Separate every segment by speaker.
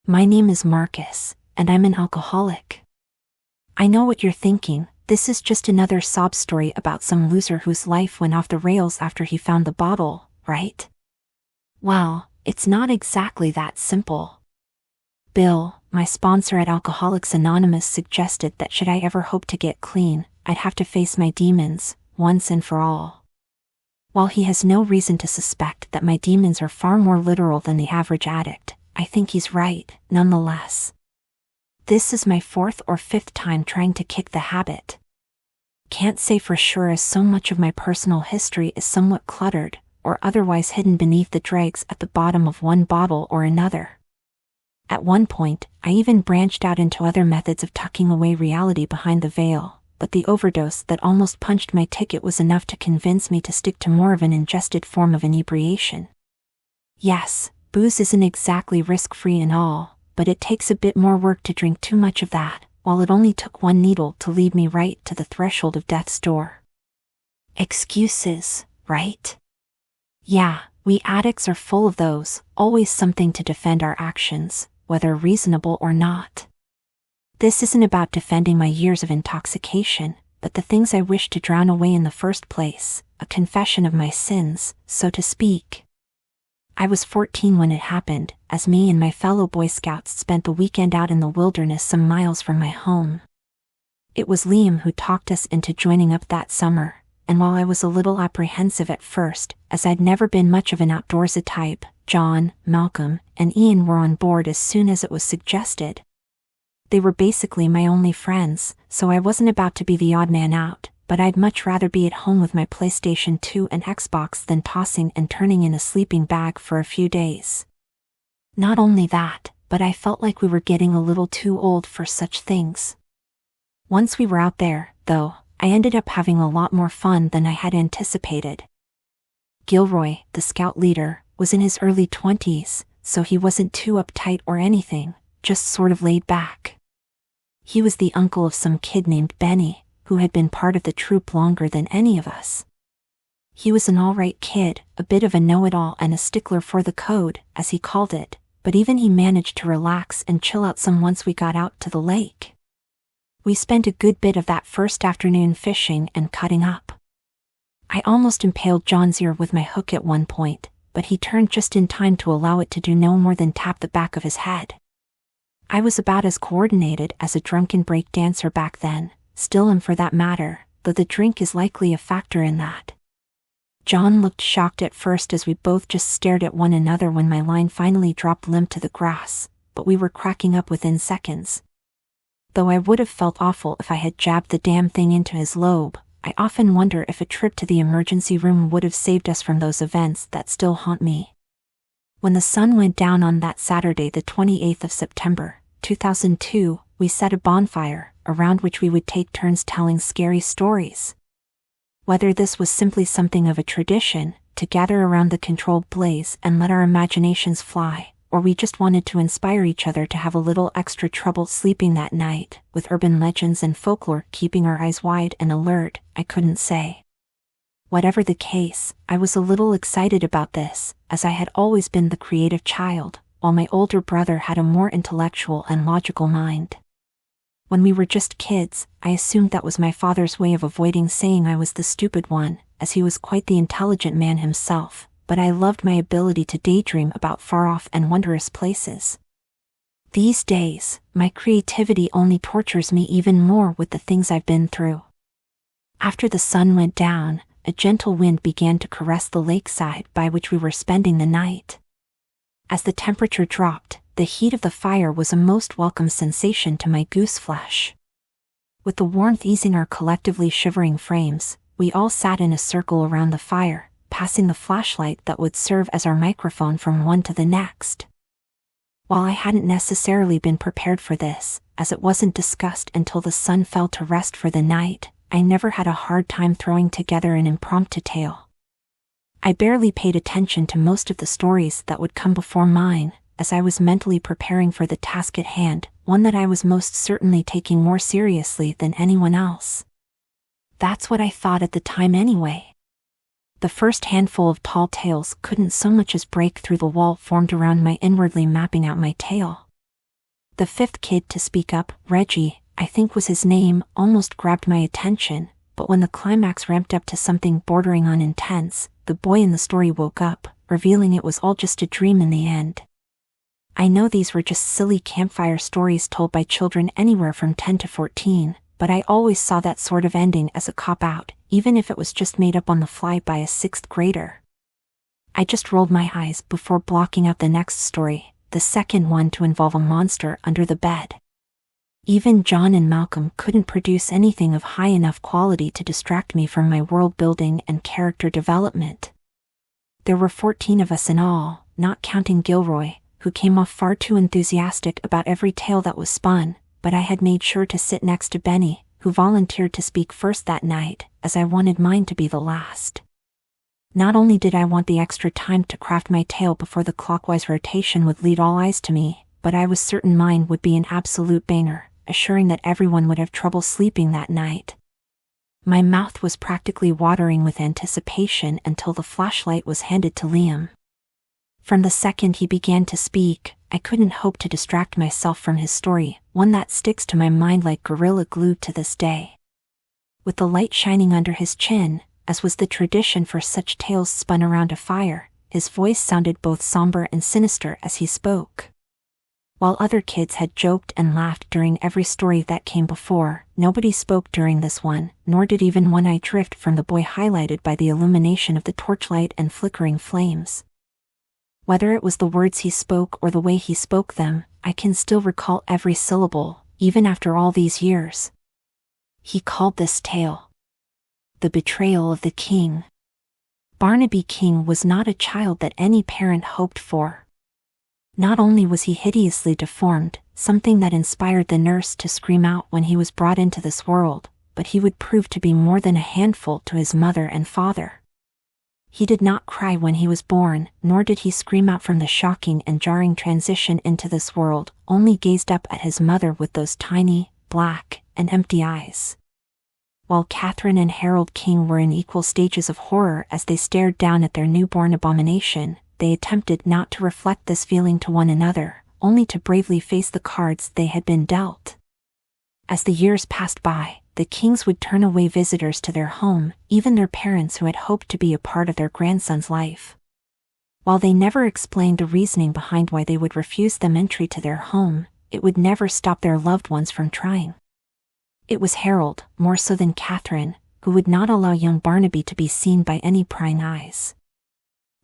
Speaker 1: My name is Marcus, and I'm an alcoholic. I know what you're thinking. This is just another sob story about some loser whose life went off the rails after he found the bottle, right? Well, it's not exactly that simple. Bill, my sponsor at Alcoholics Anonymous, suggested that should I ever hope to get clean, I'd have to face my demons, once and for all. While he has no reason to suspect that my demons are far more literal than the average addict, I think he's right, nonetheless. This is my 4th or 5th time trying to kick the habit. Can't say for sure, as so much of my personal history is somewhat cluttered, or otherwise hidden beneath the dregs at the bottom of one bottle or another. At one point, I even branched out into other methods of tucking away reality behind the veil, but the overdose that almost punched my ticket was enough to convince me to stick to more of an ingested form of inebriation. Yes, booze isn't exactly risk-free and all, but it takes a bit more work to drink too much of that, while it only took one needle to lead me right to the threshold of death's door. Excuses, right? Yeah, we addicts are full of those, always something to defend our actions, whether reasonable or not. This isn't about defending my years of intoxication, but the things I wish to drown away in the first place, a confession of my sins, so to speak. I was 14 when it happened, as me and my fellow Boy Scouts spent the weekend out in the wilderness some miles from my home. It was Liam who talked us into joining up that summer, and while I was a little apprehensive at first, as I'd never been much of an outdoorsy type, John, Malcolm, and Ian were on board as soon as it was suggested. They were basically my only friends, so I wasn't about to be the odd man out, but I'd much rather be at home with my PlayStation 2 and Xbox than tossing and turning in a sleeping bag for a few days. Not only that, but I felt like we were getting a little too old for such things. Once we were out there, though, I ended up having a lot more fun than I had anticipated. Gilroy, the scout leader, was in his early 20s, so he wasn't too uptight or anything, just sort of laid back. He was the uncle of some kid named Benny, who had been part of the troop longer than any of us. He was an alright kid, a bit of a know-it-all and a stickler for the code, as he called it, but even he managed to relax and chill out some once we got out to the lake. We spent a good bit of that first afternoon fishing and cutting up. I almost impaled John's ear with my hook at one point, but he turned just in time to allow it to do no more than tap the back of his head. I was about as coordinated as a drunken break dancer back then, still am for that matter, though the drink is likely a factor in that. John looked shocked at first as we both just stared at one another when my line finally dropped limp to the grass, but we were cracking up within seconds. Though I would have felt awful if I had jabbed the damn thing into his lobe, I often wonder if a trip to the emergency room would have saved us from those events that still haunt me. When the sun went down on that Saturday, the 28th of September, 2002, we set a bonfire, around which we would take turns telling scary stories. Whether this was simply something of a tradition, to gather around the controlled blaze and let our imaginations fly, or we just wanted to inspire each other to have a little extra trouble sleeping that night, with urban legends and folklore keeping our eyes wide and alert, I couldn't say. Whatever the case, I was a little excited about this, as I had always been the creative child, while my older brother had a more intellectual and logical mind. When we were just kids, I assumed that was my father's way of avoiding saying I was the stupid one, as he was quite the intelligent man himself, but I loved my ability to daydream about far-off and wondrous places. These days, my creativity only tortures me even more with the things I've been through. After the sun went down, a gentle wind began to caress the lakeside by which we were spending the night. As the temperature dropped, the heat of the fire was a most welcome sensation to my goose flesh. With the warmth easing our collectively shivering frames, we all sat in a circle around the fire, passing the flashlight that would serve as our microphone from one to the next. While I hadn't necessarily been prepared for this, as it wasn't discussed until the sun fell to rest for the night, I never had a hard time throwing together an impromptu tale. I barely paid attention to most of the stories that would come before mine, as I was mentally preparing for the task at hand, one that I was most certainly taking more seriously than anyone else. That's what I thought at the time anyway. The first handful of tall tales couldn't so much as break through the wall formed around my inwardly mapping out my tale. The fifth kid to speak up, Reggie, I think was his name, almost grabbed my attention, but when the climax ramped up to something bordering on intense, the boy in the story woke up, revealing it was all just a dream in the end. I know these were just silly campfire stories told by children anywhere from 10 to 14, but I always saw that sort of ending as a cop-out, even if it was just made up on the fly by a 6th grader. I just rolled my eyes before blocking out the next story, the second one to involve a monster under the bed. Even John and Malcolm couldn't produce anything of high enough quality to distract me from my world building and character development. There were 14 of us in all, not counting Gilroy, who came off far too enthusiastic about every tale that was spun, but I had made sure to sit next to Benny, who volunteered to speak first that night, as I wanted mine to be the last. Not only did I want the extra time to craft my tale before the clockwise rotation would lead all eyes to me, but I was certain mine would be an absolute banger, assuring that everyone would have trouble sleeping that night. My mouth was practically watering with anticipation until the flashlight was handed to Liam. From the second he began to speak, I couldn't hope to distract myself from his story, one that sticks to my mind like Gorilla Glue to this day. With the light shining under his chin, as was the tradition for such tales spun around a fire, his voice sounded both somber and sinister as he spoke. While other kids had joked and laughed during every story that came before, nobody spoke during this one, nor did even one eye drift from the boy highlighted by the illumination of the torchlight and flickering flames. Whether it was the words he spoke or the way he spoke them, I can still recall every syllable, even after all these years. He called this tale The Betrayal of the King. Barnaby King was not a child that any parent hoped for. Not only was he hideously deformed, something that inspired the nurse to scream out when he was brought into this world, but he would prove to be more than a handful to his mother and father. He did not cry when he was born, nor did he scream out from the shocking and jarring transition into this world, only gazed up at his mother with those tiny, black, and empty eyes. While Catherine and Harold King were in equal stages of horror as they stared down at their newborn abomination, they attempted not to reflect this feeling to one another, only to bravely face the cards they had been dealt. As the years passed by, the Kings would turn away visitors to their home, even their parents who had hoped to be a part of their grandson's life. While they never explained the reasoning behind why they would refuse them entry to their home, it would never stop their loved ones from trying. It was Harold, more so than Catherine, who would not allow young Barnaby to be seen by any prying eyes.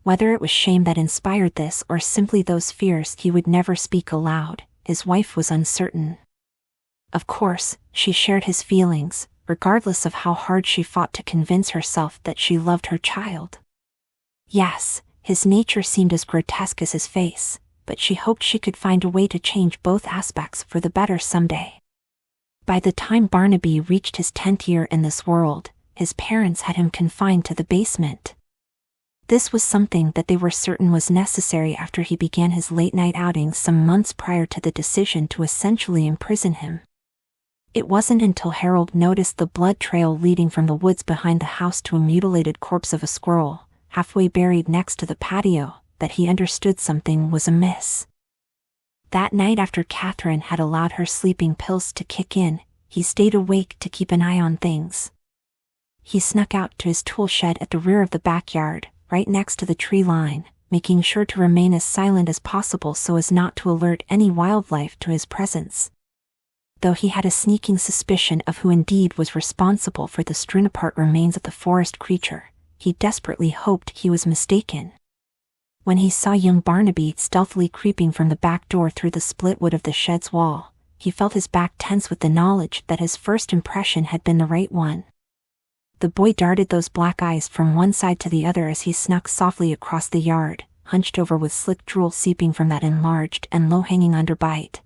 Speaker 1: Whether it was shame that inspired this or simply those fears he would never speak aloud, his wife was uncertain. Of course, she shared his feelings, regardless of how hard she fought to convince herself that she loved her child. Yes, his nature seemed as grotesque as his face, but she hoped she could find a way to change both aspects for the better someday. By the time Barnaby reached his 10th year in this world, his parents had him confined to the basement. This was something that they were certain was necessary after he began his late-night outings some months prior to the decision to essentially imprison him. It wasn't until Harold noticed the blood trail leading from the woods behind the house to a mutilated corpse of a squirrel, halfway buried next to the patio, that he understood something was amiss. That night after Catherine had allowed her sleeping pills to kick in, he stayed awake to keep an eye on things. He snuck out to his tool shed at the rear of the backyard, right next to the tree line, making sure to remain as silent as possible so as not to alert any wildlife to his presence. Though he had a sneaking suspicion of who indeed was responsible for the strewn-apart remains of the forest creature, he desperately hoped he was mistaken. When he saw young Barnaby stealthily creeping from the back door through the split wood of the shed's wall, he felt his back tense with the knowledge that his first impression had been the right one. The boy darted those black eyes from one side to the other as he snuck softly across the yard, hunched over with slick drool seeping from that enlarged and low-hanging underbite.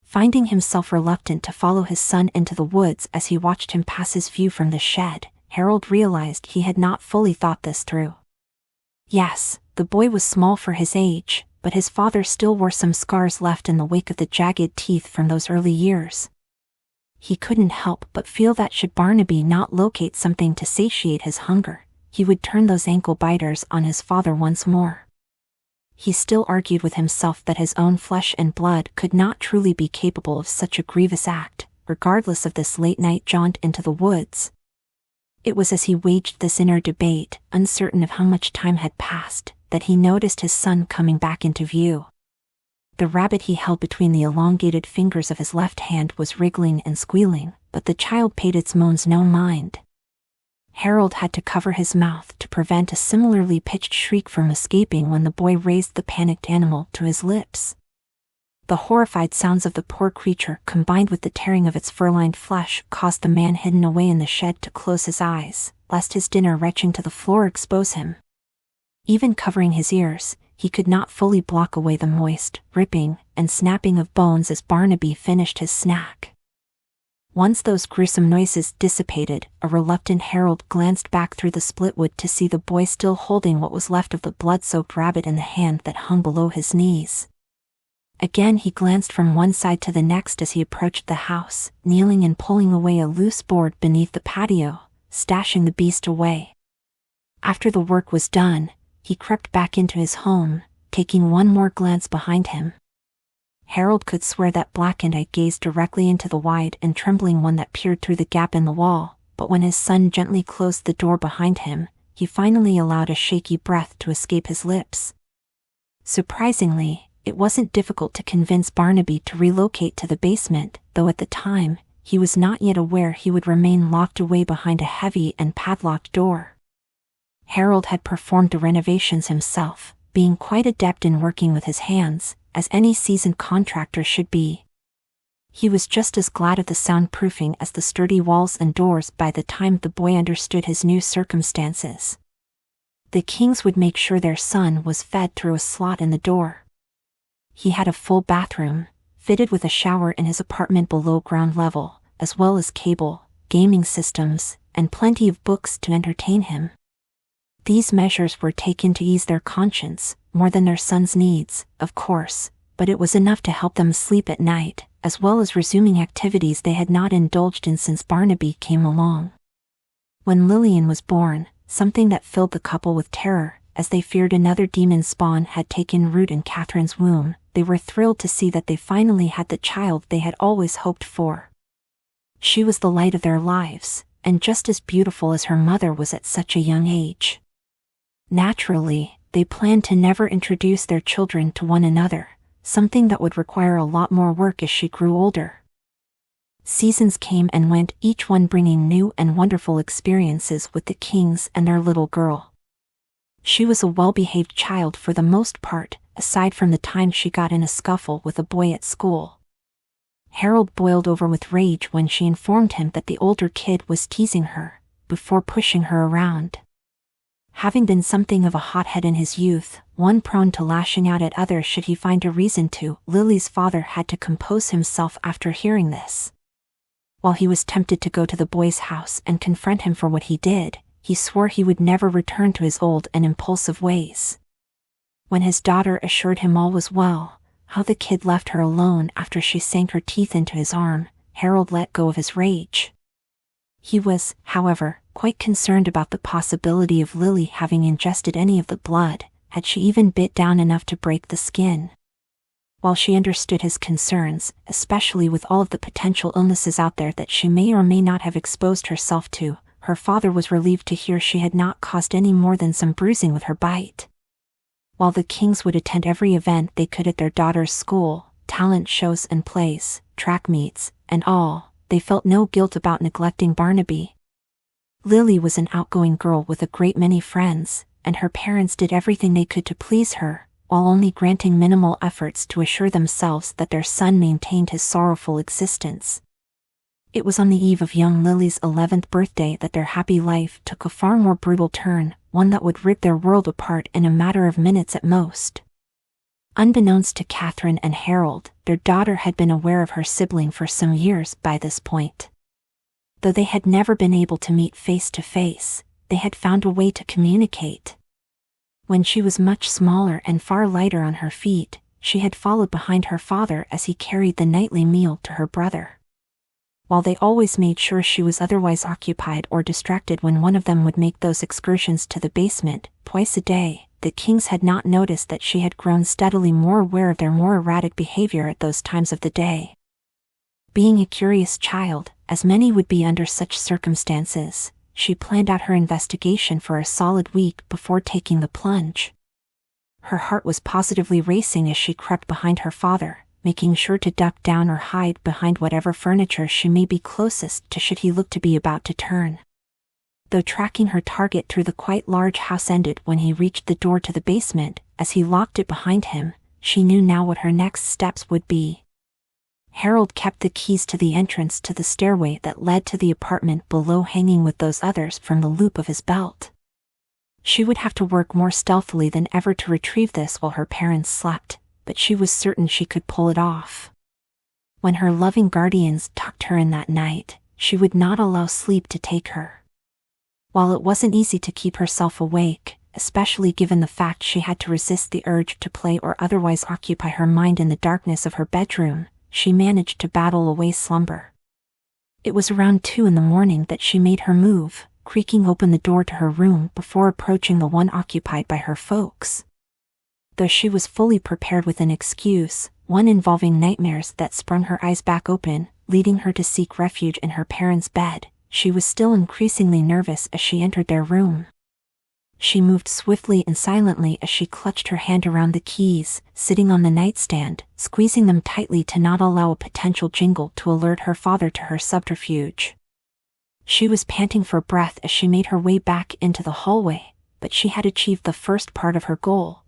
Speaker 1: Finding himself reluctant to follow his son into the woods as he watched him pass his view from the shed, Harold realized he had not fully thought this through. Yes, the boy was small for his age, but his father still wore some scars left in the wake of the jagged teeth from those early years. He couldn't help but feel that should Barnaby not locate something to satiate his hunger, he would turn those ankle biters on his father once more. he still argued with himself that his own flesh and blood could not truly be capable of such a grievous act, regardless of this late-night jaunt into the woods. It was as he waged this inner debate, uncertain of how much time had passed, that he noticed his son coming back into view. The rabbit he held between the elongated fingers of his left hand was wriggling and squealing, but the child paid its moans no mind. Harold had to cover his mouth to prevent a similarly pitched shriek from escaping when the boy raised the panicked animal to his lips. The horrified sounds of the poor creature, combined with the tearing of its fur-lined flesh, caused the man hidden away in the shed to close his eyes, lest his dinner retching to the floor expose him. Even covering his ears, he could not fully block away the moist, ripping, and snapping of bones as Barnaby finished his snack. Once those gruesome noises dissipated, a reluctant Harold glanced back through the split wood to see the boy still holding what was left of the blood-soaked rabbit in the hand that hung below his knees. Again he glanced from one side to the next as he approached the house, kneeling and pulling away a loose board beneath the patio, stashing the beast away. After the work was done, he crept back into his home, taking one more glance behind him. Harold could swear that blackened eye gazed directly into the wide and trembling one that peered through the gap in the wall, but when his son gently closed the door behind him, he finally allowed a shaky breath to escape his lips. Surprisingly, it wasn't difficult to convince Barnaby to relocate to the basement, though at the time, he was not yet aware he would remain locked away behind a heavy and padlocked door. Harold had performed the renovations himself, being quite adept in working with his hands, as any seasoned contractor should be. He was just as glad of the soundproofing as the sturdy walls and doors by the time the boy understood his new circumstances. The Kings would make sure their son was fed through a slot in the door. He had a full bathroom, fitted with a shower in his apartment below ground level, as well as cable, gaming systems, and plenty of books to entertain him. These measures were taken to ease their conscience, more than their son's needs, of course, but it was enough to help them sleep at night, as well as resuming activities they had not indulged in since Barnaby came along. When Lillian was born, something that filled the couple with terror, as they feared another demon spawn had taken root in Catherine's womb, they were thrilled to see that they finally had the child they had always hoped for. She was the light of their lives, and just as beautiful as her mother was at such a young age. Naturally, they planned to never introduce their children to one another, something that would require a lot more work as she grew older. Seasons came and went, each one bringing new and wonderful experiences with the Kings and their little girl. She was a well-behaved child for the most part, aside from the time she got in a scuffle with a boy at school. Harold boiled over with rage when she informed him that the older kid was teasing her, before pushing her around. Having been something of a hothead in his youth, one prone to lashing out at others should he find a reason to, Lily's father had to compose himself after hearing this. While he was tempted to go to the boy's house and confront him for what he did, he swore he would never return to his old and impulsive ways. When his daughter assured him all was well, how the kid left her alone after she sank her teeth into his arm, Harold let go of his rage. He was, however, quite concerned about the possibility of Lily having ingested any of the blood, had she even bit down enough to break the skin. While she understood his concerns, especially with all of the potential illnesses out there that she may or may not have exposed herself to, her father was relieved to hear she had not caused any more than some bruising with her bite. While the Kings would attend every event they could at their daughter's school, talent shows and plays, track meets, and all, they felt no guilt about neglecting Barnaby. Lily was an outgoing girl with a great many friends, and her parents did everything they could to please her, while only granting minimal efforts to assure themselves that their son maintained his sorrowful existence. It was on the eve of young Lily's 11th birthday that their happy life took a far more brutal turn, one that would rip their world apart in a matter of minutes at most. Unbeknownst to Catherine and Harold, their daughter had been aware of her sibling for some years by this point. Though they had never been able to meet face to face, they had found a way to communicate. When she was much smaller and far lighter on her feet, she had followed behind her father as he carried the nightly meal to her brother. While they always made sure she was otherwise occupied or distracted when one of them would make those excursions to the basement, twice a day, the Kings had not noticed that she had grown steadily more aware of their more erratic behavior at those times of the day. Being a curious child, as many would be under such circumstances, she planned out her investigation for a solid week before taking the plunge. Her heart was positively racing as she crept behind her father, making sure to duck down or hide behind whatever furniture she may be closest to should he look to be about to turn. Though tracking her target through the quite large house ended when he reached the door to the basement, as he locked it behind him, she knew now what her next steps would be. Harold kept the keys to the entrance to the stairway that led to the apartment below hanging with those others from the loop of his belt. She would have to work more stealthily than ever to retrieve this while her parents slept, but she was certain she could pull it off. When her loving guardians tucked her in that night, she would not allow sleep to take her. While it wasn't easy to keep herself awake, especially given the fact she had to resist the urge to play or otherwise occupy her mind in the darkness of her bedroom, she managed to battle away slumber. It was around 2 a.m. that she made her move, creaking open the door to her room before approaching the one occupied by her folks. Though she was fully prepared with an excuse, one involving nightmares that sprung her eyes back open, leading her to seek refuge in her parents' bed, she was still increasingly nervous as she entered their room. She moved swiftly and silently as she clutched her hand around the keys, sitting on the nightstand, squeezing them tightly to not allow a potential jingle to alert her father to her subterfuge. She was panting for breath as she made her way back into the hallway, but she had achieved the first part of her goal.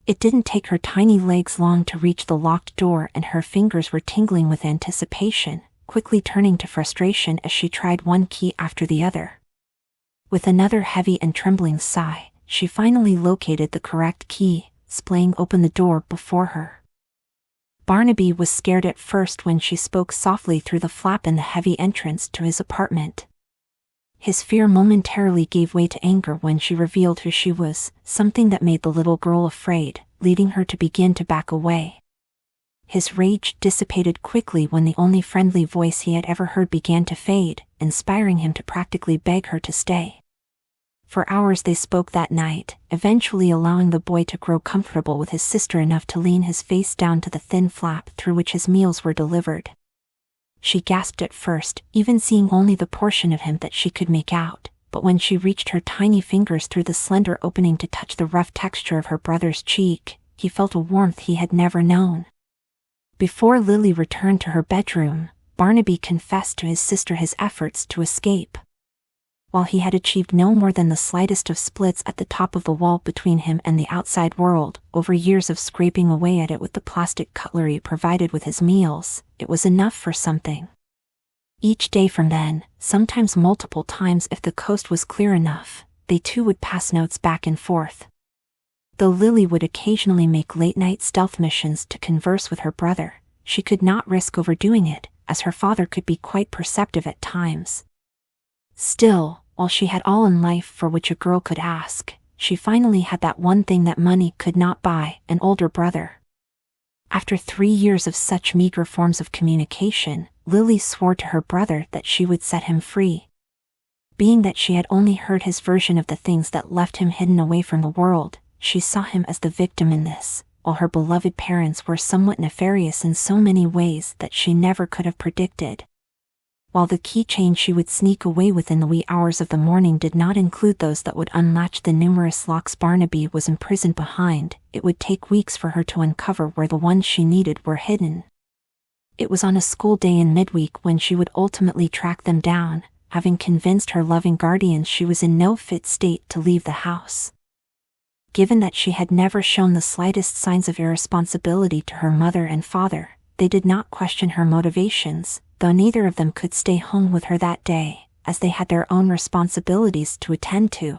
Speaker 1: It didn't take her tiny legs long to reach the locked door, and her fingers were tingling with anticipation, quickly turning to frustration as she tried one key after the other. With another heavy and trembling sigh, she finally located the correct key, splaying open the door before her. Barnaby was scared at first when she spoke softly through the flap in the heavy entrance to his apartment. His fear momentarily gave way to anger when she revealed who she was, something that made the little girl afraid, leading her to begin to back away. His rage dissipated quickly when the only friendly voice he had ever heard began to fade, inspiring him to practically beg her to stay. For hours they spoke that night, eventually allowing the boy to grow comfortable with his sister enough to lean his face down to the thin flap through which his meals were delivered. She gasped at first, even seeing only the portion of him that she could make out, but when she reached her tiny fingers through the slender opening to touch the rough texture of her brother's cheek, he felt a warmth he had never known. Before Lily returned to her bedroom, Barnaby confessed to his sister his efforts to escape. While he had achieved no more than the slightest of splits at the top of the wall between him and the outside world, over years of scraping away at it with the plastic cutlery provided with his meals, it was enough for something. Each day from then, sometimes multiple times if the coast was clear enough, they two would pass notes back and forth. Though Lily would occasionally make late-night stealth missions to converse with her brother, she could not risk overdoing it, as her father could be quite perceptive at times. Still, while she had all in life for which a girl could ask, she finally had that one thing that money could not buy, an older brother. After 3 years of such meager forms of communication, Lily swore to her brother that she would set him free. Being that she had only heard his version of the things that left him hidden away from the world, she saw him as the victim in this, while her beloved parents were somewhat nefarious in so many ways that she never could have predicted. While the keychain she would sneak away with in the wee hours of the morning did not include those that would unlatch the numerous locks Barnaby was imprisoned behind, it would take weeks for her to uncover where the ones she needed were hidden. It was on a school day in midweek when she would ultimately track them down, having convinced her loving guardians she was in no fit state to leave the house. Given that she had never shown the slightest signs of irresponsibility to her mother and father, they did not question her motivations, though neither of them could stay home with her that day, as they had their own responsibilities to attend to.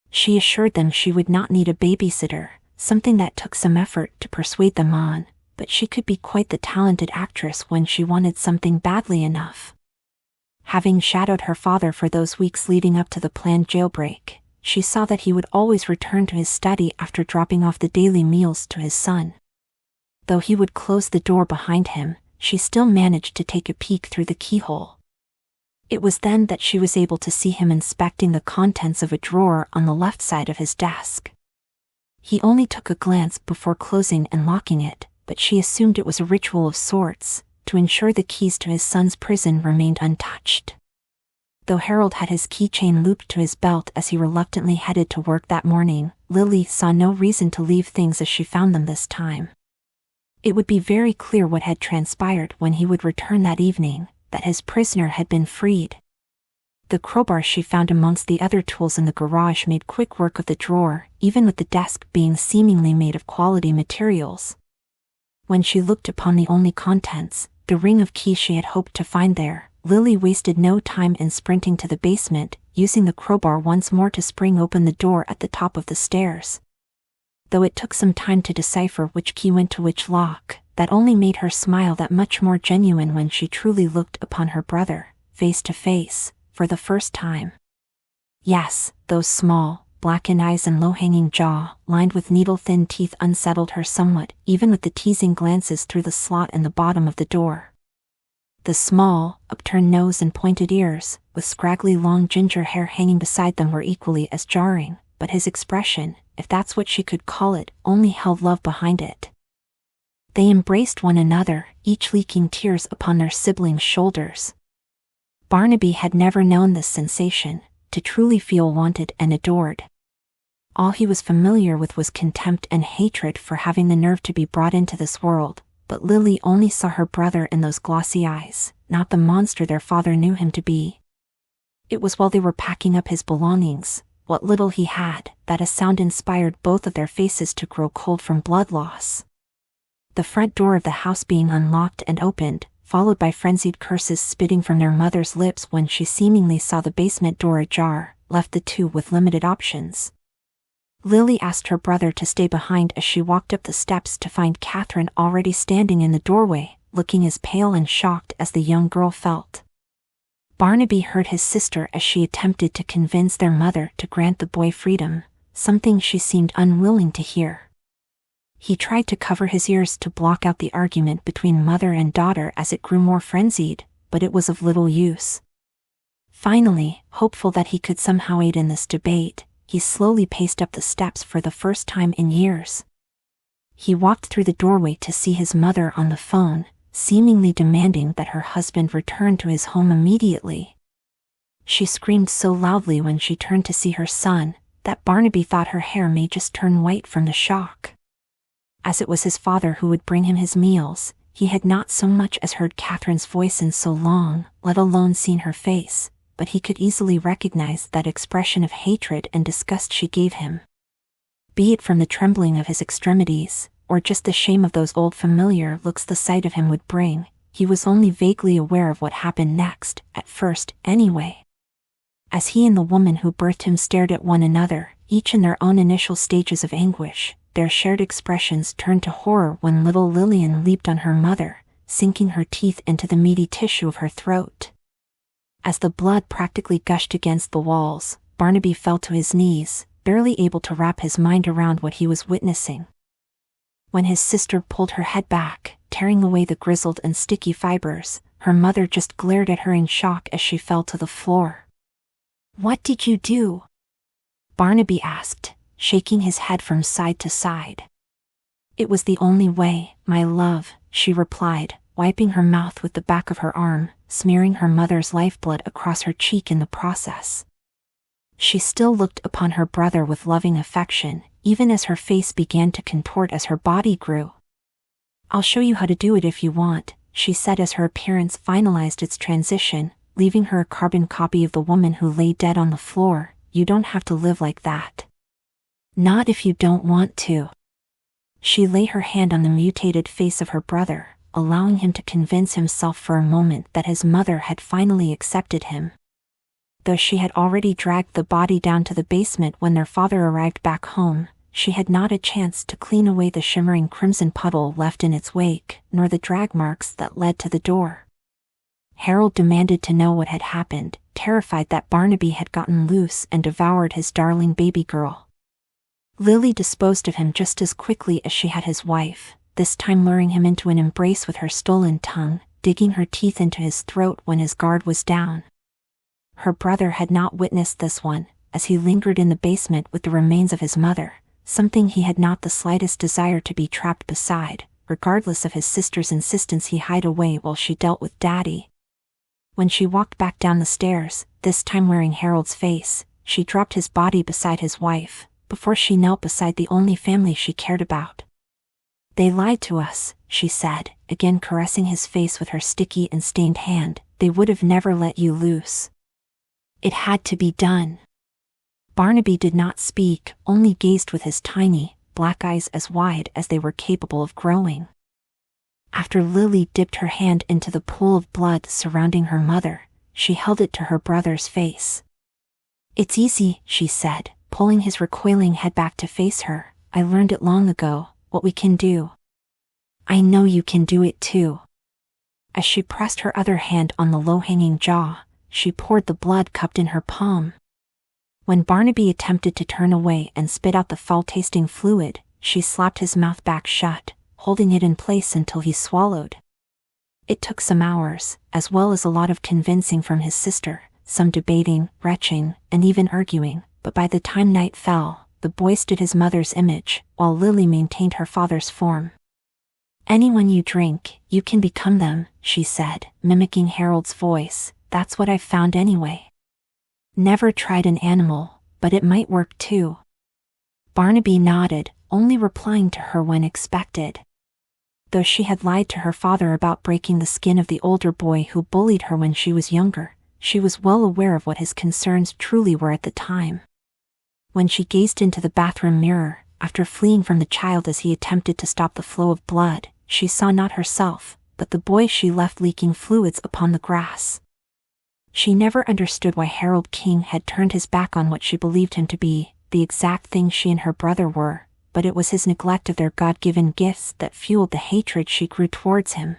Speaker 1: She assured them she would not need a babysitter, something that took some effort to persuade them on, but she could be quite the talented actress when she wanted something badly enough. Having shadowed her father for those weeks leading up to the planned jailbreak, she saw that he would always return to his study after dropping off the daily meals to his son. Though he would close the door behind him, she still managed to take a peek through the keyhole. It was then that she was able to see him inspecting the contents of a drawer on the left side of his desk. He only took a glance before closing and locking it, but she assumed it was a ritual of sorts, to ensure the keys to his son's prison remained untouched. Though Harold had his keychain looped to his belt as he reluctantly headed to work that morning, Lily saw no reason to leave things as she found them this time. It would be very clear what had transpired when he would return that evening, that his prisoner had been freed. The crowbar she found amongst the other tools in the garage made quick work of the drawer, even with the desk being seemingly made of quality materials. When she looked upon the only contents, the ring of keys she had hoped to find there, Lily wasted no time in sprinting to the basement, using the crowbar once more to spring open the door at the top of the stairs. Though it took some time to decipher which key went to which lock, that only made her smile that much more genuine when she truly looked upon her brother, face to face, for the first time. Yes, those small, blackened eyes and low-hanging jaw, lined with needle-thin teeth, unsettled her somewhat, even with the teasing glances through the slot in the bottom of the door. The small, upturned nose and pointed ears, with scraggly long ginger hair hanging beside them, were equally as jarring, but his expression, if that's what she could call it, only held love behind it. They embraced one another, each leaking tears upon their siblings' shoulders. Barnaby had never known this sensation, to truly feel wanted and adored. All he was familiar with was contempt and hatred for having the nerve to be brought into this world, but Lily only saw her brother in those glossy eyes, not the monster their father knew him to be. It was while they were packing up his belongings, what little he had, that a sound inspired both of their faces to grow cold from blood loss. The front door of the house being unlocked and opened, followed by frenzied curses spitting from their mother's lips when she seemingly saw the basement door ajar, left the two with limited options. Lily asked her brother to stay behind as she walked up the steps to find Catherine already standing in the doorway, looking as pale and shocked as the young girl felt. Barnaby heard his sister as she attempted to convince their mother to grant the boy freedom, something she seemed unwilling to hear. He tried to cover his ears to block out the argument between mother and daughter as it grew more frenzied, but it was of little use. Finally, hopeful that he could somehow aid in this debate, he slowly paced up the steps for the first time in years. He walked through the doorway to see his mother on the phone, seemingly demanding that her husband return to his home immediately. She screamed so loudly when she turned to see her son, that Barnaby thought her hair may just turn white from the shock. As it was his father who would bring him his meals, he had not so much as heard Catherine's voice in so long, let alone seen her face, but he could easily recognize that expression of hatred and disgust she gave him. Be it from the trembling of his extremities, or just the shame of those old familiar looks the sight of him would bring, he was only vaguely aware of what happened next, at first, anyway. As he and the woman who birthed him stared at one another, each in their own initial stages of anguish, their shared expressions turned to horror when little Lillian leaped on her mother, sinking her teeth into the meaty tissue of her throat. As the blood practically gushed against the walls, Barnaby fell to his knees, barely able to wrap his mind around what he was witnessing. When his sister pulled her head back, tearing away the grizzled and sticky fibers, her mother just glared at her in shock as she fell to the floor. "What did you do?" Barnaby asked, shaking his head from side to side. "It was the only way, my love," she replied, wiping her mouth with the back of her arm, smearing her mother's lifeblood across her cheek in the process. She still looked upon her brother with loving affection, even as her face began to contort as her body grew. "I'll show you how to do it if you want," she said as her appearance finalized its transition, leaving her a carbon copy of the woman who lay dead on the floor. "You don't have to live like that. Not if you don't want to." She lay her hand on the mutated face of her brother, allowing him to convince himself for a moment that his mother had finally accepted him. Though she had already dragged the body down to the basement when their father arrived back home, she had not a chance to clean away the shimmering crimson puddle left in its wake, nor the drag marks that led to the door. Harold demanded to know what had happened, terrified that Barnaby had gotten loose and devoured his darling baby girl. Lily disposed of him just as quickly as she had his wife, this time luring him into an embrace with her stolen tongue, digging her teeth into his throat when his guard was down. Her brother had not witnessed this one, as he lingered in the basement with the remains of his mother, something he had not the slightest desire to be trapped beside, regardless of his sister's insistence he hide away while she dealt with Daddy. When she walked back down the stairs, this time wearing Harold's face, she dropped his body beside his wife, before she knelt beside the only family she cared about. "They lied to us," she said, again caressing his face with her sticky and stained hand. "They would have never let you loose. It had to be done." Barnaby did not speak, only gazed with his tiny, black eyes as wide as they were capable of growing. After Lily dipped her hand into the pool of blood surrounding her mother, she held it to her brother's face. "It's easy," she said, pulling his recoiling head back to face her. "I learned it long ago, what we can do. I know you can do it too." As she pressed her other hand on the low-hanging jaw, she poured the blood cupped in her palm. When Barnaby attempted to turn away and spit out the foul-tasting fluid, she slapped his mouth back shut, holding it in place until he swallowed. It took some hours, as well as a lot of convincing from his sister, some debating, retching, and even arguing, but by the time night fell, the boy stood his mother's image, while Lily maintained her father's form. "Anyone you drink, you can become them," she said, mimicking Harold's voice. "That's what I've found anyway. Never tried an animal, but it might work too." Barnaby nodded, only replying to her when expected. Though she had lied to her father about breaking the skin of the older boy who bullied her when she was younger, she was well aware of what his concerns truly were at the time. When she gazed into the bathroom mirror, after fleeing from the child as he attempted to stop the flow of blood, she saw not herself, but the boy she left leaking fluids upon the grass. She never understood why Harold King had turned his back on what she believed him to be, the exact thing she and her brother were, but it was his neglect of their God-given gifts that fueled the hatred she grew towards him.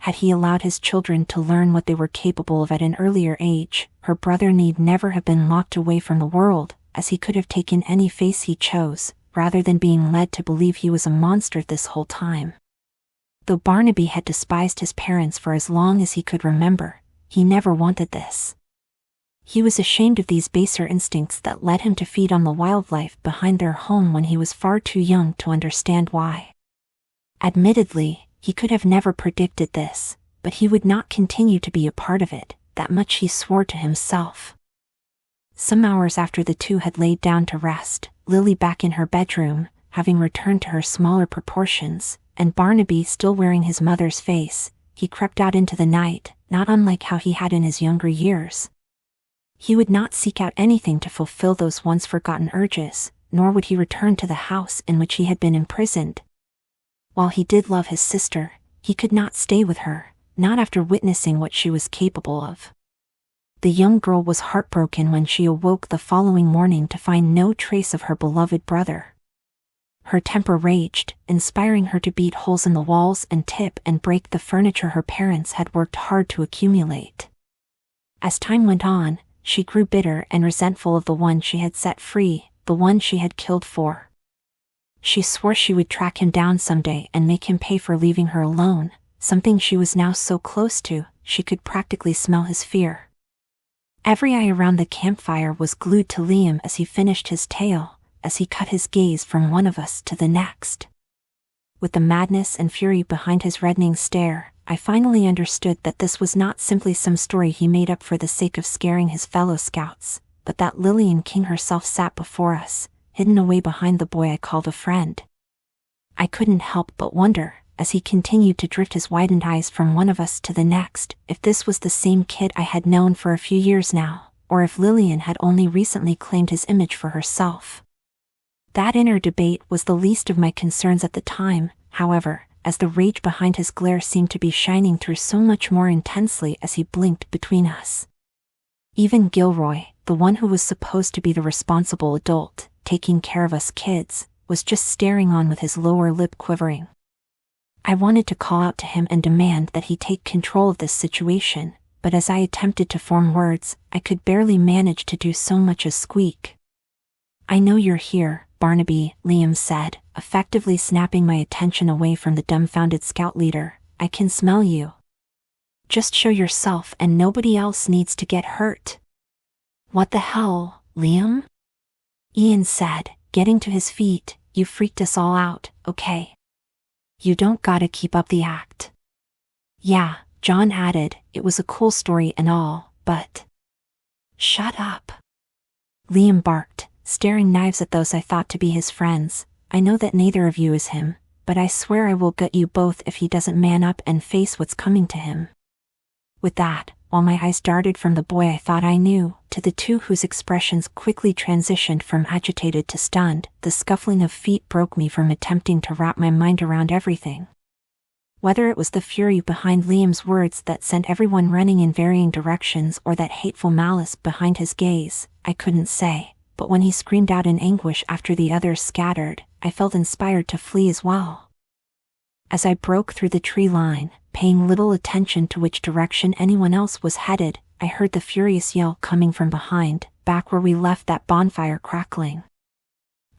Speaker 1: Had he allowed his children to learn what they were capable of at an earlier age, her brother need never have been locked away from the world, as he could have taken any face he chose, rather than being led to believe he was a monster this whole time. Though Barnaby had despised his parents for as long as he could remember, he never wanted this. He was ashamed of these baser instincts that led him to feed on the wildlife behind their home when he was far too young to understand why. Admittedly, he could have never predicted this, but he would not continue to be a part of it, that much he swore to himself. Some hours after the two had laid down to rest, Lily back in her bedroom, having returned to her smaller proportions, and Barnaby still wearing his mother's face, he crept out into the night, not unlike how he had in his younger years. He would not seek out anything to fulfill those once forgotten urges, nor would he return to the house in which he had been imprisoned. While he did love his sister, he could not stay with her, not after witnessing what she was capable of. The young girl was heartbroken when she awoke the following morning to find no trace of her beloved brother. Her temper raged, inspiring her to beat holes in the walls and tip and break the furniture her parents had worked hard to accumulate. As time went on, she grew bitter and resentful of the one she had set free, the one she had killed for. She swore she would track him down someday and make him pay for leaving her alone, something she was now so close to, she could practically smell his fear. Every eye around the campfire was glued to Liam as he finished his tale, as he cut his gaze from one of us to the next. With the madness and fury behind his reddening stare, I finally understood that this was not simply some story he made up for the sake of scaring his fellow scouts, but that Lillian King herself sat before us, hidden away behind the boy I called a friend. I couldn't help but wonder, as he continued to drift his widened eyes from one of us to the next, if this was the same kid I had known for a few years now, or if Lillian had only recently claimed his image for herself. That inner debate was the least of my concerns at the time, however, as the rage behind his glare seemed to be shining through so much more intensely as he blinked between us. Even Gilroy, the one who was supposed to be the responsible adult, taking care of us kids, was just staring on with his lower lip quivering. I wanted to call out to him and demand that he take control of this situation, but as I attempted to form words, I could barely manage to do so much as squeak. "I know you're here, Barnaby," Liam said, effectively snapping my attention away from the dumbfounded scout leader. "I can smell you. Just show yourself and nobody else needs to get hurt." "What the hell, Liam?" Ian said, getting to his feet. You freaked us all out, okay? You don't gotta keep up the act. Yeah, John added, it was a cool story and all, but... Shut up. Liam barked, staring knives at those I thought to be his friends. I know that neither of you is him, but I swear I will gut you both if he doesn't man up and face what's coming to him. With that, while my eyes darted from the boy I thought I knew, to the two whose expressions quickly transitioned from agitated to stunned, the scuffling of feet broke me from attempting to wrap my mind around everything. Whether it was the fury behind Liam's words that sent everyone running in varying directions or that hateful malice behind his gaze, I couldn't say, but when he screamed out in anguish after the others scattered, I felt inspired to flee as well. As I broke through the tree line, paying little attention to which direction anyone else was headed, I heard the furious yell coming from behind, back where we left that bonfire crackling.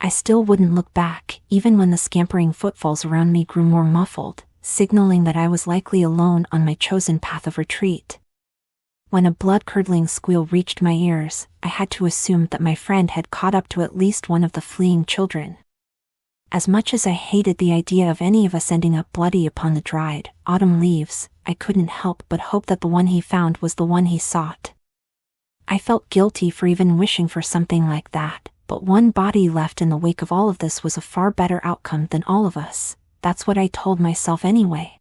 Speaker 1: I still wouldn't look back, even when the scampering footfalls around me grew more muffled, signaling that I was likely alone on my chosen path of retreat. When a blood-curdling squeal reached my ears, I had to assume that my friend had caught up to at least one of the fleeing children. As much as I hated the idea of any of us ending up bloody upon the dried, autumn leaves, I couldn't help but hope that the one he found was the one he sought. I felt guilty for even wishing for something like that, but one body left in the wake of all of this was a far better outcome than all of us. That's what I told myself anyway.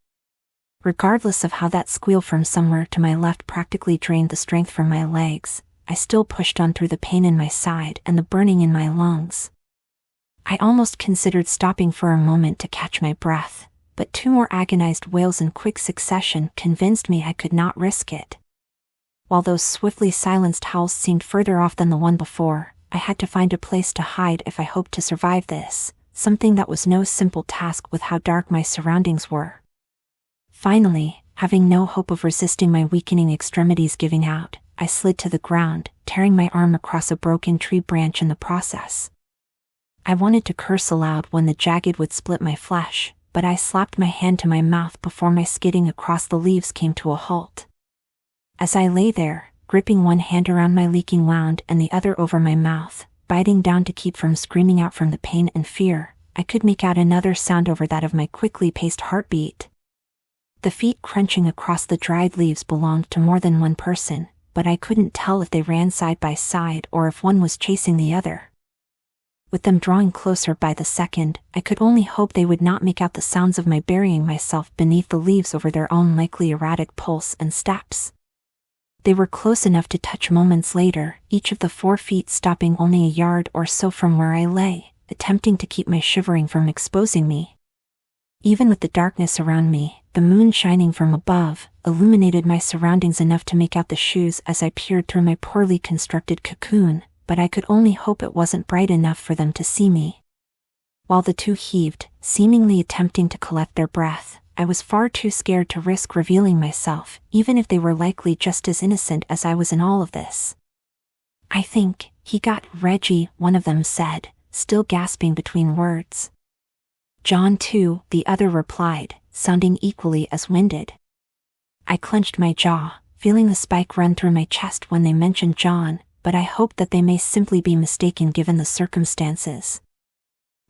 Speaker 1: Regardless of how that squeal from somewhere to my left practically drained the strength from my legs, I still pushed on through the pain in my side and the burning in my lungs. I almost considered stopping for a moment to catch my breath, but two more agonized wails in quick succession convinced me I could not risk it. While those swiftly silenced howls seemed further off than the one before, I had to find a place to hide if I hoped to survive this, something that was no simple task with how dark my surroundings were. Finally, having no hope of resisting my weakening extremities giving out, I slid to the ground, tearing my arm across a broken tree branch in the process. I wanted to curse aloud when the jagged would split my flesh, but I slapped my hand to my mouth before my skidding across the leaves came to a halt. As I lay there, gripping one hand around my leaking wound and the other over my mouth, biting down to keep from screaming out from the pain and fear, I could make out another sound over that of my quickly paced heartbeat. The feet crunching across the dried leaves belonged to more than one person, but I couldn't tell if they ran side by side or if one was chasing the other. With them drawing closer by the second, I could only hope they would not make out the sounds of my burying myself beneath the leaves over their own likely erratic pulse and steps. They were close enough to touch moments later, each of the 4 feet stopping only a yard or so from where I lay, attempting to keep my shivering from exposing me. Even with the darkness around me, the moon shining from above illuminated my surroundings enough to make out the shoes as I peered through my poorly constructed cocoon, but I could only hope it wasn't bright enough for them to see me. While the two heaved, seemingly attempting to collect their breath, I was far too scared to risk revealing myself, even if they were likely just as innocent as I was in all of this. I think he got Reggie, one of them said, still gasping between words. John too, the other replied, sounding equally as winded. I clenched my jaw, feeling the spike run through my chest when they mentioned John, but I hoped that they may simply be mistaken given the circumstances.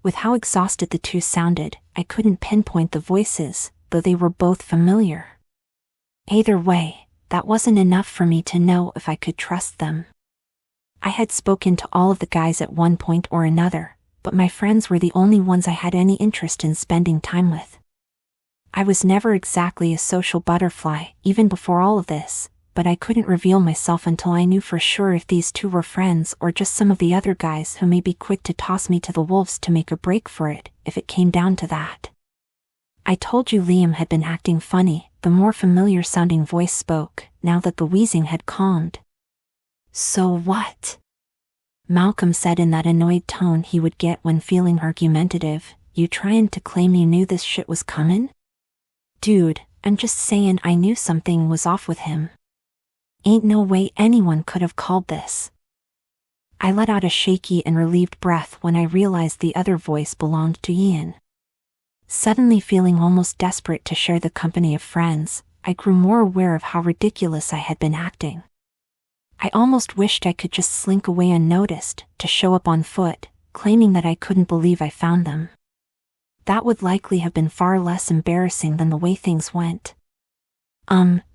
Speaker 1: With how exhausted the two sounded, I couldn't pinpoint the voices, though they were both familiar. Either way, that wasn't enough for me to know if I could trust them. I had spoken to all of the guys at one point or another, but my friends were the only ones I had any interest in spending time with. I was never exactly a social butterfly, even before all of this, but I couldn't reveal myself until I knew for sure if these two were friends or just some of the other guys who may be quick to toss me to the wolves to make a break for it, if it came down to that. I told you Liam had been acting funny, the more familiar-sounding voice spoke, now that the wheezing had calmed. So what? Malcolm said in that annoyed tone he would get when feeling argumentative, you trying to claim you knew this shit was comin'? Dude, I'm just saying I knew something was off with him. Ain't no way anyone could have called this. I let out a shaky and relieved breath when I realized the other voice belonged to Ian. Suddenly feeling almost desperate to share the company of friends, I grew more aware of how ridiculous I had been acting. I almost wished I could just slink away unnoticed, to show up on foot, claiming that I couldn't believe I found them. That would likely have been far less embarrassing than the way things went.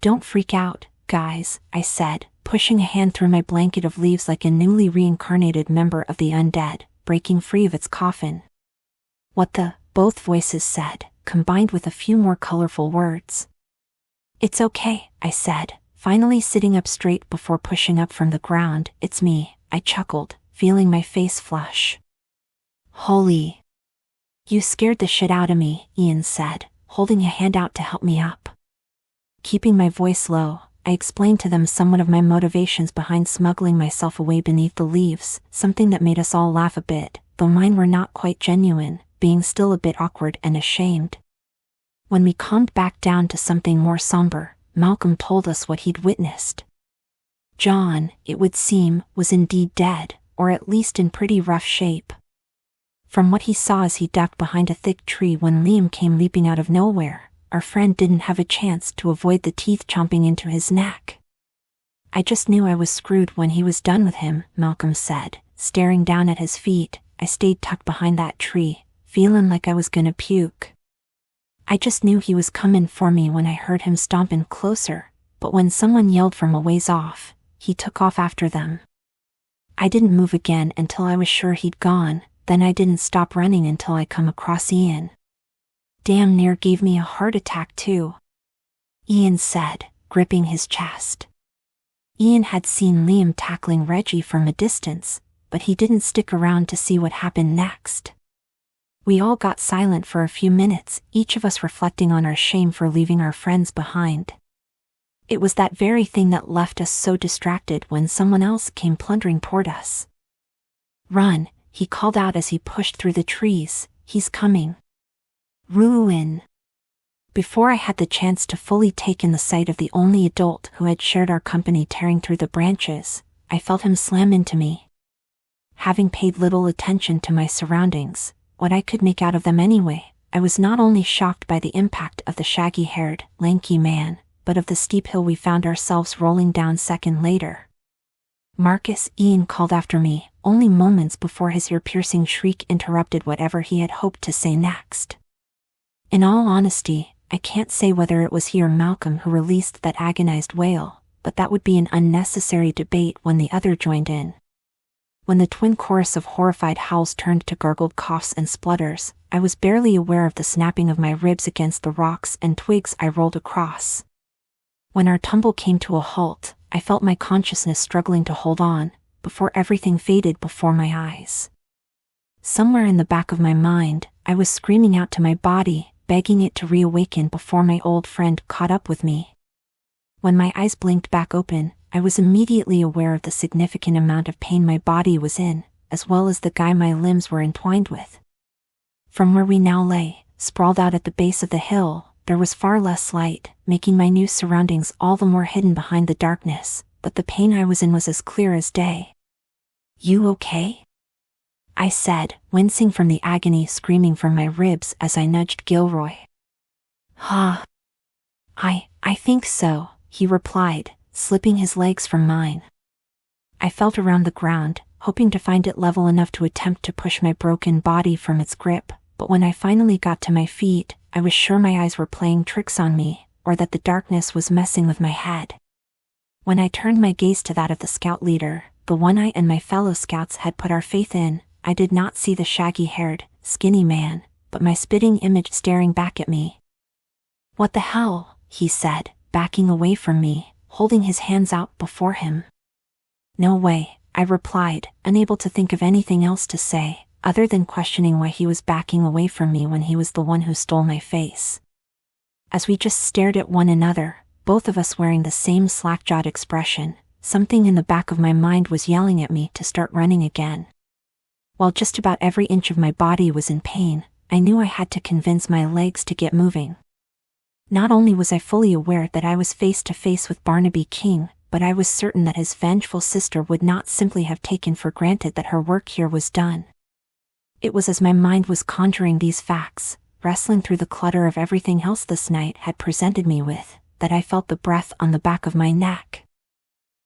Speaker 1: Don't freak out, guys, I said, pushing a hand through my blanket of leaves like a newly reincarnated member of the undead, breaking free of its coffin. What the? Both voices said, combined with a few more colorful words. It's okay, I said, finally sitting up straight before pushing up from the ground. It's me, I chuckled, feeling my face flush. Holy. You scared the shit out of me, Ian said, holding a hand out to help me up. Keeping my voice low, I explained to them somewhat of my motivations behind smuggling myself away beneath the leaves, something that made us all laugh a bit, though mine were not quite genuine, being still a bit awkward and ashamed. When we calmed back down to something more somber, Malcolm told us what he'd witnessed. John, it would seem, was indeed dead, or at least in pretty rough shape. From what he saw as he ducked behind a thick tree when Liam came leaping out of nowhere, our friend didn't have a chance to avoid the teeth chomping into his neck. I just knew I was screwed when he was done with him, Malcolm said, staring down at his feet. I stayed tucked behind that tree, feeling like I was gonna puke. I just knew he was coming for me when I heard him stomping closer, but when someone yelled from a ways off, he took off after them. I didn't move again until I was sure he'd gone, then I didn't stop running until I come across Ian. Damn near gave me a heart attack too, Ian said, gripping his chest. Ian had seen Liam tackling Reggie from a distance, but he didn't stick around to see what happened next. We all got silent for a few minutes, each of us reflecting on our shame for leaving our friends behind. It was that very thing that left us so distracted when someone else came plundering toward us. Run, he called out as he pushed through the trees. He's coming. Ruin. Before I had the chance to fully take in the sight of the only adult who had shared our company tearing through the branches, I felt him slam into me. Having paid little attention to my surroundings, what I could make out of them anyway, I was not only shocked by the impact of the shaggy-haired, lanky man, but of the steep hill we found ourselves rolling down second later. Marcus, Ian called after me, only moments before his ear-piercing shriek interrupted whatever he had hoped to say next. In all honesty, I can't say whether it was he or Malcolm who released that agonized wail, but that would be an unnecessary debate when the other joined in. When the twin chorus of horrified howls turned to gargled coughs and splutters, I was barely aware of the snapping of my ribs against the rocks and twigs I rolled across. When our tumble came to a halt, I felt my consciousness struggling to hold on, before everything faded before my eyes. Somewhere in the back of my mind, I was screaming out to my body, begging it to reawaken before my old friend caught up with me. When my eyes blinked back open, I was immediately aware of the significant amount of pain my body was in, as well as the guy my limbs were entwined with. From where we now lay, sprawled out at the base of the hill, there was far less light, making my new surroundings all the more hidden behind the darkness, but the pain I was in was as clear as day. You okay? I said, wincing from the agony screaming from my ribs as I nudged Gilroy. I think so, he replied, slipping his legs from mine. I felt around the ground, hoping to find it level enough to attempt to push my broken body from its grip, but when I finally got to my feet, I was sure my eyes were playing tricks on me, or that the darkness was messing with my head. When I turned my gaze to that of the scout leader, the one I and my fellow scouts had put our faith in, I did not see the shaggy-haired, skinny man, but my spitting image staring back at me. What the hell, he said, backing away from me, holding his hands out before him. No way, I replied, unable to think of anything else to say, other than questioning why he was backing away from me when he was the one who stole my face. As we just stared at one another, both of us wearing the same slack-jawed expression, something in the back of my mind was yelling at me to start running again. While just about every inch of my body was in pain, I knew I had to convince my legs to get moving. Not only was I fully aware that I was face to face with Barnaby King, but I was certain that his vengeful sister would not simply have taken for granted that her work here was done. It was as my mind was conjuring these facts, wrestling through the clutter of everything else this night had presented me with, that I felt the breath on the back of my neck.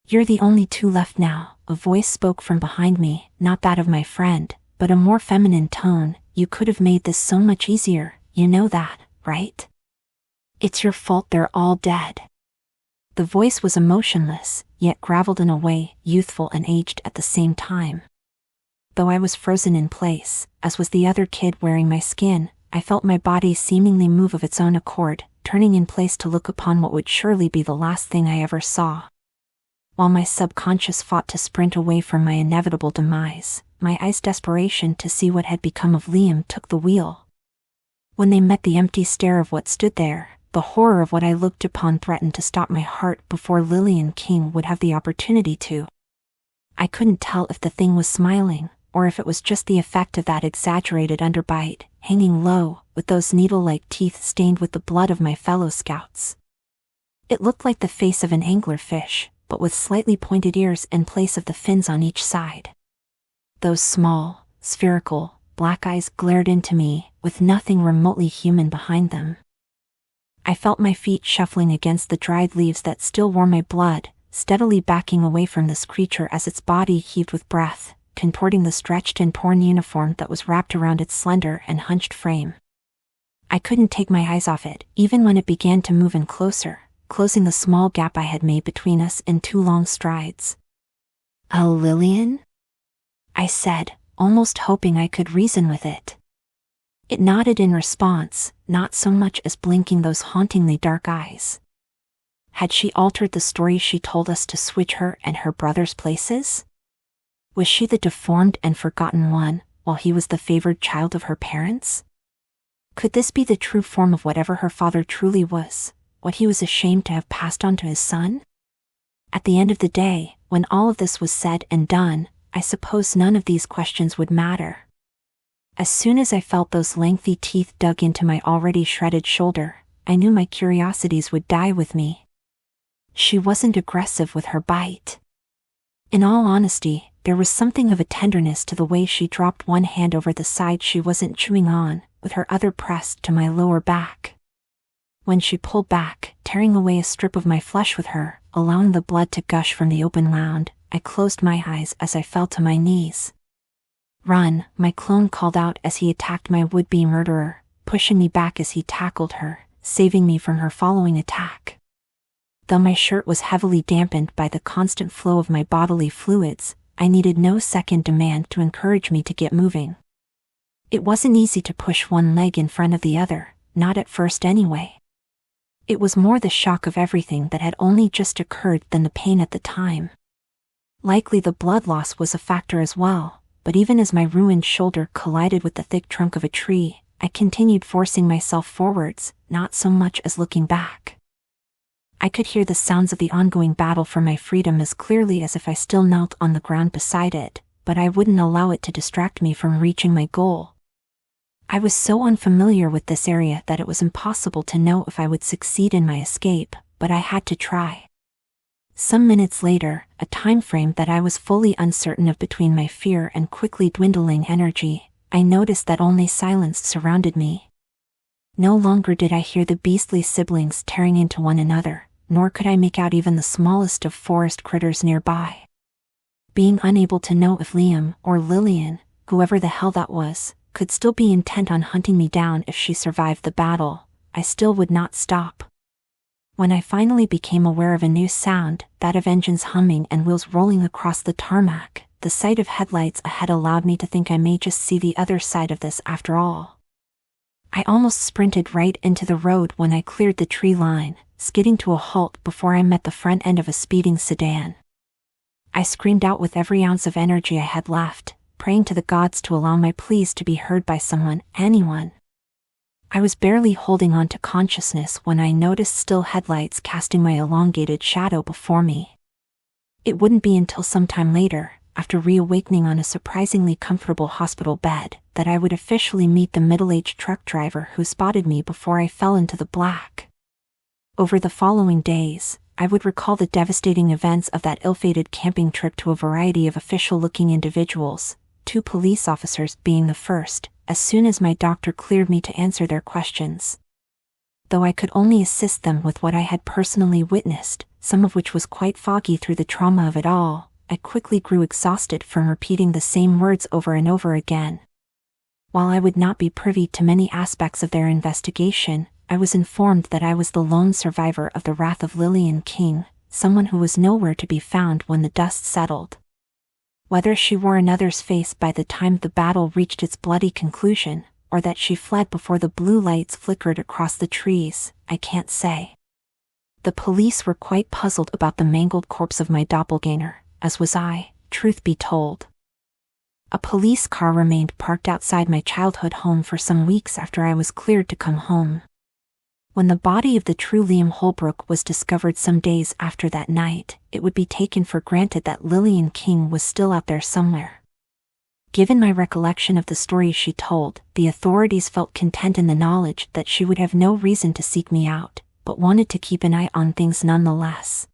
Speaker 1: You're the only two left now, a voice spoke from behind me, not that of my friend, but a more feminine tone. You could have made this so much easier, you know that, right? It's your fault they're all dead. The voice was emotionless, yet graveled in a way, youthful and aged at the same time. Though I was frozen in place, as was the other kid wearing my skin, I felt my body seemingly move of its own accord, turning in place to look upon what would surely be the last thing I ever saw. While my subconscious fought to sprint away from my inevitable demise, my eyes' desperation to see what had become of Liam took the wheel. When they met the empty stare of what stood there, the horror of what I looked upon threatened to stop my heart before Lillian King would have the opportunity to. I couldn't tell if the thing was smiling, or if it was just the effect of that exaggerated underbite, hanging low, with those needle-like teeth stained with the blood of my fellow scouts. It looked like the face of an anglerfish, but with slightly pointed ears in place of the fins on each side. Those small, spherical, black eyes glared into me, with nothing remotely human behind them. I felt my feet shuffling against the dried leaves that still wore my blood, steadily backing away from this creature as its body heaved with breath, contorting the stretched and torn uniform that was wrapped around its slender and hunched frame. I couldn't take my eyes off it, even when it began to move in closer, closing the small gap I had made between us in 2 long strides. "Oh, Lillian?" I said, almost hoping I could reason with it. It nodded in response, not so much as blinking those hauntingly dark eyes. Had she altered the story she told us to switch her and her brother's places? Was she the deformed and forgotten one, while he was the favored child of her parents? Could this be the true form of whatever her father truly was, what he was ashamed to have passed on to his son? At the end of the day, when all of this was said and done, I suppose none of these questions would matter. As soon as I felt those lengthy teeth dug into my already shredded shoulder, I knew my curiosities would die with me. She wasn't aggressive with her bite. In all honesty, there was something of a tenderness to the way she dropped one hand over the side she wasn't chewing on, with her other pressed to my lower back. When she pulled back, tearing away a strip of my flesh with her, allowing the blood to gush from the open wound, I closed my eyes as I fell to my knees. "Run," my clone called out as he attacked my would-be murderer, pushing me back as he tackled her, saving me from her following attack. Though my shirt was heavily dampened by the constant flow of my bodily fluids, I needed no second demand to encourage me to get moving. It wasn't easy to push one leg in front of the other, not at first anyway. It was more the shock of everything that had only just occurred than the pain at the time. Likely the blood loss was a factor as well, but even as my ruined shoulder collided with the thick trunk of a tree, I continued forcing myself forwards, not so much as looking back. I could hear the sounds of the ongoing battle for my freedom as clearly as if I still knelt on the ground beside it, but I wouldn't allow it to distract me from reaching my goal. I was so unfamiliar with this area that it was impossible to know if I would succeed in my escape, but I had to try. Some minutes later, a time frame that I was fully uncertain of between my fear and quickly dwindling energy, I noticed that only silence surrounded me. No longer did I hear the beastly siblings tearing into one another, nor could I make out even the smallest of forest critters nearby. Being unable to know if Liam or Lillian, whoever the hell that was, could still be intent on hunting me down if she survived the battle, I still would not stop. When I finally became aware of a new sound, that of engines humming and wheels rolling across the tarmac, the sight of headlights ahead allowed me to think I may just see the other side of this after all. I almost sprinted right into the road when I cleared the tree line, skidding to a halt before I met the front end of a speeding sedan. I screamed out with every ounce of energy I had left, praying to the gods to allow my pleas to be heard by someone, anyone. I was barely holding on to consciousness when I noticed still headlights casting my elongated shadow before me. It wouldn't be until some time later, after reawakening on a surprisingly comfortable hospital bed, that I would officially meet the middle-aged truck driver who spotted me before I fell into the black. Over the following days, I would recall the devastating events of that ill-fated camping trip to a variety of official-looking individuals, 2 police officers being the first, as soon as my doctor cleared me to answer their questions. Though I could only assist them with what I had personally witnessed, some of which was quite foggy through the trauma of it all, I quickly grew exhausted from repeating the same words over and over again. While I would not be privy to many aspects of their investigation, I was informed that I was the lone survivor of the wrath of Lillian King, someone who was nowhere to be found when the dust settled. Whether she wore another's face by the time the battle reached its bloody conclusion, or that she fled before the blue lights flickered across the trees, I can't say. The police were quite puzzled about the mangled corpse of my doppelganger, as was I, truth be told. A police car remained parked outside my childhood home for some weeks after I was cleared to come home. When the body of the true Liam Holbrook was discovered some days after that night, it would be taken for granted that Lillian King was still out there somewhere. Given my recollection of the stories she told, the authorities felt content in the knowledge that she would have no reason to seek me out, but wanted to keep an eye on things nonetheless.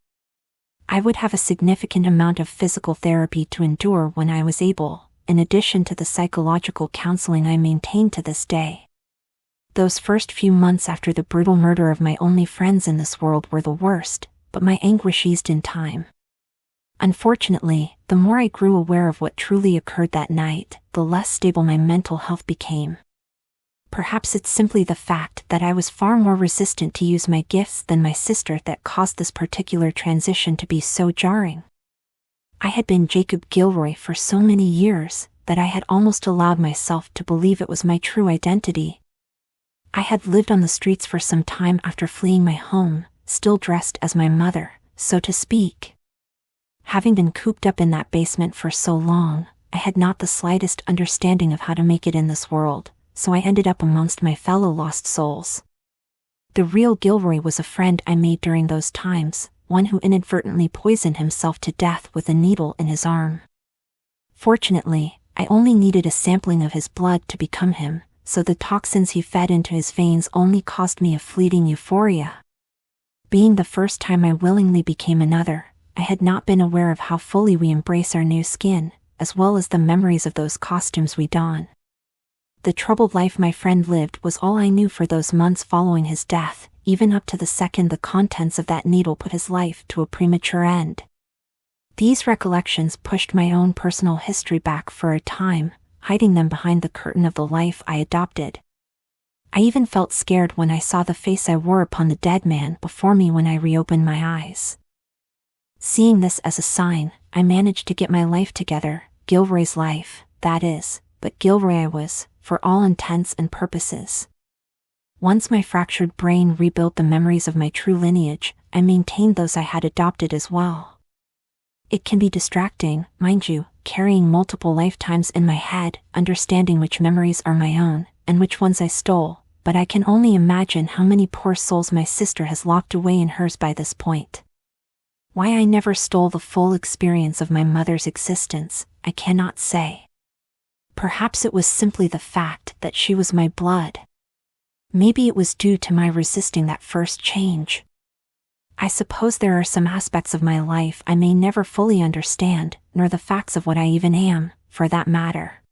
Speaker 1: I would have a significant amount of physical therapy to endure when I was able, in addition to the psychological counseling I maintain to this day. Those first few months after the brutal murder of my only friends in this world were the worst, but my anguish eased in time. Unfortunately, the more I grew aware of what truly occurred that night, the less stable my mental health became. Perhaps it's simply the fact that I was far more resistant to use my gifts than my sister that caused this particular transition to be so jarring. I had been Jacob Gilroy for so many years that I had almost allowed myself to believe it was my true identity. I had lived on the streets for some time after fleeing my home, still dressed as my mother, so to speak. Having been cooped up in that basement for so long, I had not the slightest understanding of how to make it in this world, so I ended up amongst my fellow lost souls. The real Gilroy was a friend I made during those times, one who inadvertently poisoned himself to death with a needle in his arm. Fortunately, I only needed a sampling of his blood to become him, so the toxins he fed into his veins only caused me a fleeting euphoria. Being the first time I willingly became another, I had not been aware of how fully we embrace our new skin, as well as the memories of those costumes we don. The troubled life my friend lived was all I knew for those months following his death, even up to the second the contents of that needle put his life to a premature end. These recollections pushed my own personal history back for a time, hiding them behind the curtain of the life I adopted. I even felt scared when I saw the face I wore upon the dead man before me when I reopened my eyes. Seeing this as a sign, I managed to get my life together, Gilroy's life, that is, but Gilroy I was, for all intents and purposes. Once my fractured brain rebuilt the memories of my true lineage, I maintained those I had adopted as well. It can be distracting, mind you, carrying multiple lifetimes in my head, understanding which memories are my own, and which ones I stole, but I can only imagine how many poor souls my sister has locked away in hers by this point. Why I never stole the full experience of my mother's existence, I cannot say. Perhaps it was simply the fact that she was my blood. Maybe it was due to my resisting that first change. I suppose there are some aspects of my life I may never fully understand, nor the facts of what I even am, for that matter.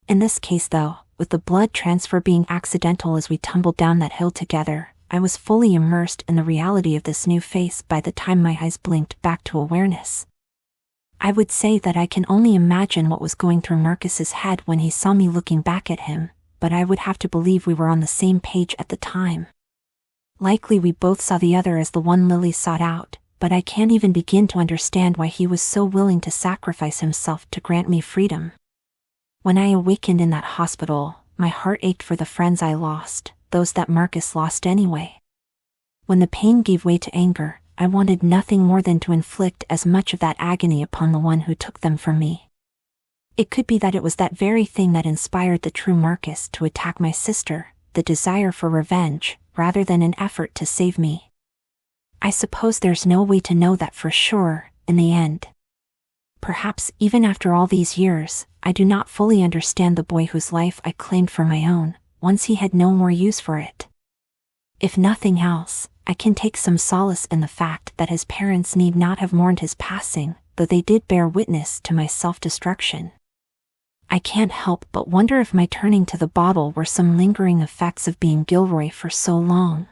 Speaker 1: In this case though, with the blood transfer being accidental as we tumbled down that hill together, I was fully immersed in the reality of this new face by the time my eyes blinked back to awareness. I would say that I can only imagine what was going through Marcus's head when he saw me looking back at him, but I would have to believe we were on the same page at the time. Likely we both saw the other as the one Lily sought out, but I can't even begin to understand why he was so willing to sacrifice himself to grant me freedom. When I awakened in that hospital, my heart ached for the friends I lost, those that Marcus lost anyway. When the pain gave way to anger, I wanted nothing more than to inflict as much of that agony upon the one who took them from me. It could be that it was that very thing that inspired the true Marcus to attack my sister, the desire for revenge, rather than an effort to save me. I suppose there's no way to know that for sure, in the end. Perhaps even after all these years, I do not fully understand the boy whose life I claimed for my own, once he had no more use for it. If nothing else, I can take some solace in the fact that his parents need not have mourned his passing, though they did bear witness to my self-destruction. I can't help but wonder if my turning to the bottle were some lingering effects of being Gilroy for so long.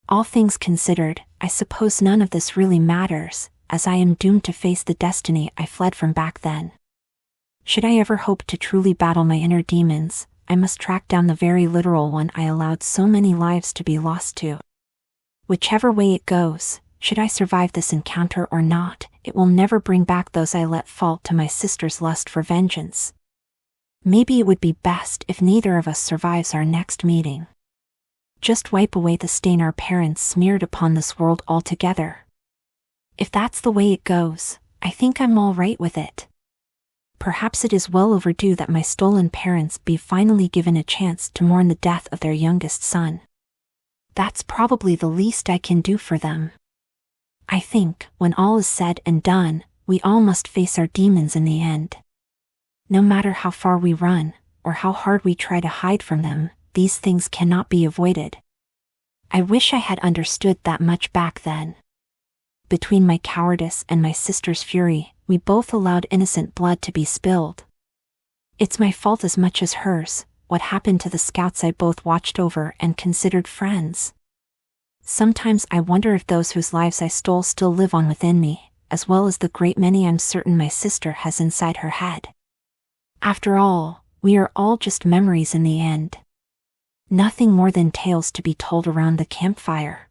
Speaker 1: All things considered, I suppose none of this really matters, as I am doomed to face the destiny I fled from back then. Should I ever hope to truly battle my inner demons, I must track down the very literal one I allowed so many lives to be lost to. Whichever way it goes, should I survive this encounter or not, it will never bring back those I let fall to my sister's lust for vengeance. Maybe it would be best if neither of us survives our next meeting. Just wipe away the stain our parents smeared upon this world altogether. If that's the way it goes, I think I'm all right with it. Perhaps it is well overdue that my stolen parents be finally given a chance to mourn the death of their youngest son. That's probably the least I can do for them. I think, when all is said and done, we all must face our demons in the end. No matter how far we run, or how hard we try to hide from them, these things cannot be avoided. I wish I had understood that much back then. Between my cowardice and my sister's fury, we both allowed innocent blood to be spilled. It's my fault as much as hers, what happened to the scouts I both watched over and considered friends. Sometimes I wonder if those whose lives I stole still live on within me, as well as the great many I'm certain my sister has inside her head. After all, we are all just memories in the end. Nothing more than tales to be told around the campfire.